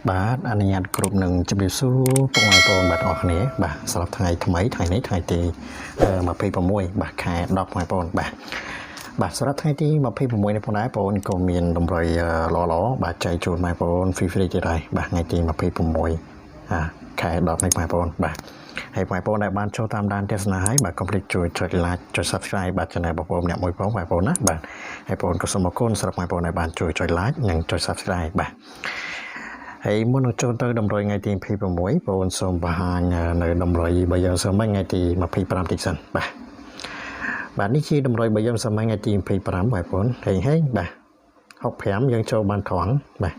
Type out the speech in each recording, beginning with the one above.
បាទអនុញ្ញាតគ្រប់នឹងជម្រាបសួរពុកម៉ែបងប្អូនបាទអរគ្នាបាទសម្រាប់ថ្ងៃថ្មីថ្ងៃនេះថ្ងៃទី26បាទខែ10បងប្អូនបាទសម្រាប់ថ្ងៃទី26នេះផងដែរបងប្អូនក៏មានតម្រុយល្អបាទចែកជូនបងប្អូន free ទៀតដែរបាទថ្ងៃទី26ខែ10នេះបងប្អូនបាទហើយបងប្អូនដែលបានចូលតាមដានទស្សនាហើយបាទកុំភ្លេចជួយចុច like ចុច subscribe បាទ channel បងប្អូនអ្នកមួយផងបងប្អូនណាបាទហើយបងប្អូនក៏សូមអរគុណសម្រាប់បងប្អូនដែលបានជួយចុច like និងចុច subscribe បាទហើយមុននឹងចូលទៅតម្រុយថ្ងៃទី26បងប្អូនសូមបង្ហាញនៅតម្រុយរបស់យើងសូមថ្ងៃទី25តិចសិនបាទនេះជាតម្រុយរបស់យើងសូមថ្ងៃទី25បងប្អូនហេងបាទ65យើងចូលបានត្រង់បាទ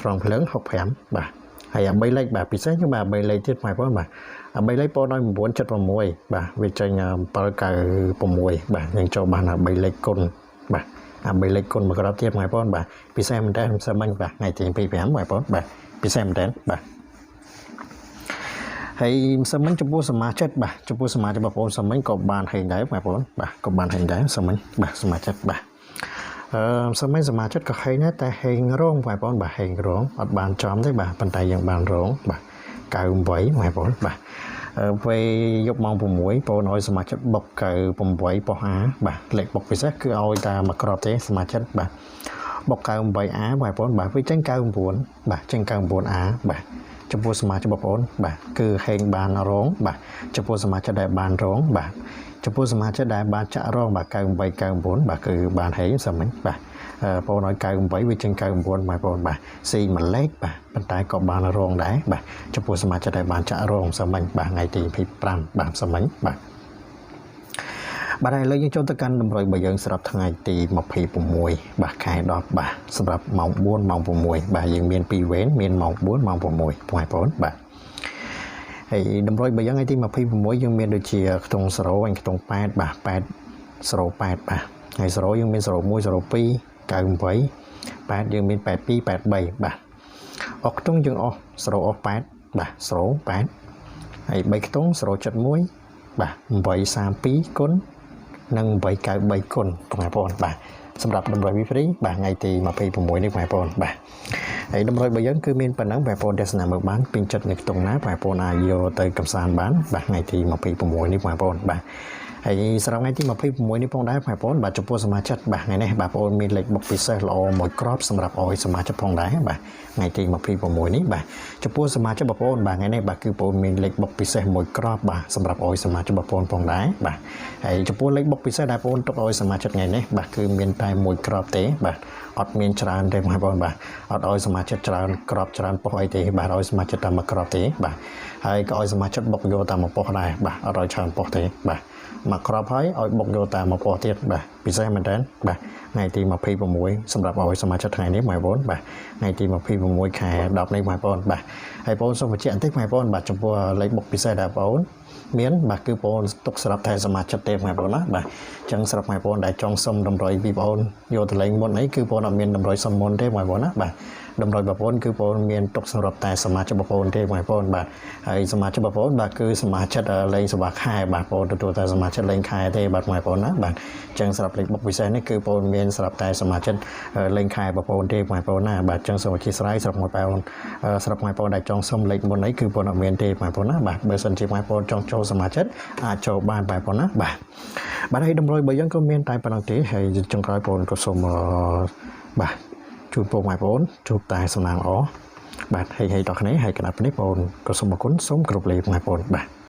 ត្រង់ភ្លើង65បាទហើយ3លេខបាទពិសេសគឺបាទ3លេខទៀតបងប្អូនបាទ3លេខពោលដោយ976បាទវាចេញ796បាទយើងចូលបាន3លេខគុណបាទ3លេខគុណមួយក្របទៀតបងប្អូនបាទពិសេសមែនតើខ្ញុំមិញបាទថ្ងៃទី25បងប្អូនបាទពិសេសមែនតើបាទហើយសិមិញចំពោះសមាជិកបាទចំពោះសមាជិកបងប្អូនសិមិញក៏បានហេងដែរបងប្អូនបាទក៏បានហេងដែរសិមិញបាទសមាជិកបាទសិមិញសមាជិកក៏ហេងដែរតែហេងរងបងប្អូនបាទហេងរងអត់បានចំទេបាទប៉ុន្តែយើងបានរងបាទ98បងប្អូនបាទពេលយប់ម៉ោង6បងប្អូនឲ្យសមាជិកបុក98ប៉ុស A បាទលេខបុកពិសេសគឺឲ្យតែមួយក្របទេសមាជិកបាទបុក98A បងប្អូនបាទវាចេញ99បាទចេញ 99A បាទចំពោះសមាជិកបងប្អូនបាទគឺហេងបានរងបាទចំពោះសមាជិកដែលបានរងបាទចំពោះសមាជិកដែលបានចាក់រងបាទ98 99បាទគឺបានហេងសិមិញបាទបងប្អូនឲ្យ98វាចេញ99បងប្អូនបាទស៊ីមួយលេខបាទប៉ុន្តែក៏បានរងដែរបាទចំពោះសមាជិកដែលបានចាក់រងសិមិញបាទថ្ងៃទី25បាទសិមិញបាទឥឡូវយើងចូលទៅកាន់តម្រុយរបស់យើងសម្រាប់ថ្ងៃទី26បាទខែ10បាទសម្រាប់ម៉ោង4ម៉ោង6បាទយើងមាន2វេនមានម៉ោង4ម៉ោង6បងប្អូនបាទហើយតម្រុយរបស់យើងថ្ងៃទី26យើងមានដូចជាខ្ទង់0និងខ្ទង់8បាទ808បាទហើយ0យើងមាន01 02 98 8យើងមាន82 83បាទអស់ខ្ទង់យើងអស់0អស់8បាទ08ហើយ3ខ្ទង់071បាទ832គុណនិង893គុណបងប្អូនបាទសម្រាប់តម្រុយវីហ្វ្រីបាទថ្ងៃទី26នេះបងប្អូនបាទហើយតម្រុយរបស់យើងគឺមានប៉ុណ្ណឹងបងប្អូនទស្សនាមើលបានពេញចិត្តនៅក្នុងណាបងប្អូនអាចយកទៅកំសាន្តបានបាទថ្ងៃទី26នេះបងប្អូនបាទហើយសម្រាប់ថ្ងៃទី26នេះផងដែរបងប្អូនបាទចំពោះសមាជិកបាទថ្ងៃនេះបងប្អូនមានលេខបុកពិសេសល្អមួយក្របសម្រាប់ឲ្យសមាជិកផងដែរបាទថ្ងៃទី26នេះបាទចំពោះសមាជិកបងប្អូនបាទថ្ងៃនេះបាទគឺបងប្អូនមានលេខបុកពិសេសមួយក្របបាទសម្រាប់ឲ្យសមាជិកបងប្អូនផងដែរបាទហើយចំពោះលេខបុកពិសេសដែលបងប្អូនទុកឲ្យសមាជិកថ្ងៃនេះបាទគឺមានតែមួយក្របទេបាទអត់មានច្រើនទេបងប្អូនបាទអត់ឲ្យសមាជិកច្រើនក្របច្រើនប៉ុសអីទេបាទឲ្យសមាជិកតែមួយក្របទេបាទហើយក៏ឲ្យសមាជិកបុកយកតែមួយប៉ុសដែរបាទអត់ឲ្យច្រើនប៉ុសទេបាទមកក្របហើយឲ្យបុកយកតែមួយប៉ុសទៀតបាទពិសេសមែនតើបាទថ្ងៃទី26សម្រាប់ឲ្យសមាជិកថ្ងៃនេះបងប្អូនបាទថ្ងៃទី26ខែ10នេះបងប្អូនបាទហើយបងប្អូនសូមបញ្ជាក់បន្តិចបងប្អូនបាទចំពោះលេខបុកពិសេសដែលបងប្អូនមានបាទគឺបងប្អូនទុកសម្រាប់តែសមាជិកទេបងប្អូនណាបាទអញ្ចឹងសម្រាប់បងប្អូនដែលចង់សុំតម្រុយពីបងប្អូនយកទៅលេងមុនអីគឺបងប្អូនអត់មានតម្រុយសុំមុនទេបងប្អូនណាបាទតម្រុយបងប្អូនគឺបងប្អូនមានទុកសម្រាប់តែសមាជិកបងប្អូនទេបងប្អូនបាទហើយសមាជិកបងប្អូនបាទគឺសមាជិកលេងសបាខែបាទបងប្អូនទទួលតែសមាជិកលេងខែទេបាទបងប្អូនណាបាទអញ្ចឹងសម្រាប់លេខបុកពិសេសនេះគឺបងប្អូនមានសម្រាប់តែសមាជិកលេងខែបងប្អូនទេបងប្អូនណាបាទអញ្ចឹងសូមអធិស្ឋានសម្រាប់បងប្អូនដែលចង់សុំលេខមុនអីគឺបងប្អូនអត់មានទេបងប្អូនណាបាទបើសិនជាបងប្អូនចង់ចូលសមាជិកអាចចូលបានបងប្អូនណាបាទហើយតម្រុយរបស់យើងក៏មានតែប៉ុណ្្នឹងទេហើយចុងក្រោយបងប្អូនក៏សូមបាទជូនពរបងប្អូនជួបតែសំណាងល្អបាទហើយដល់គ្នាហើយកណ្ដាប់នេះបងប្អូនក៏សូមអរគុណសូមគោរពលាបងប្អូនបាទ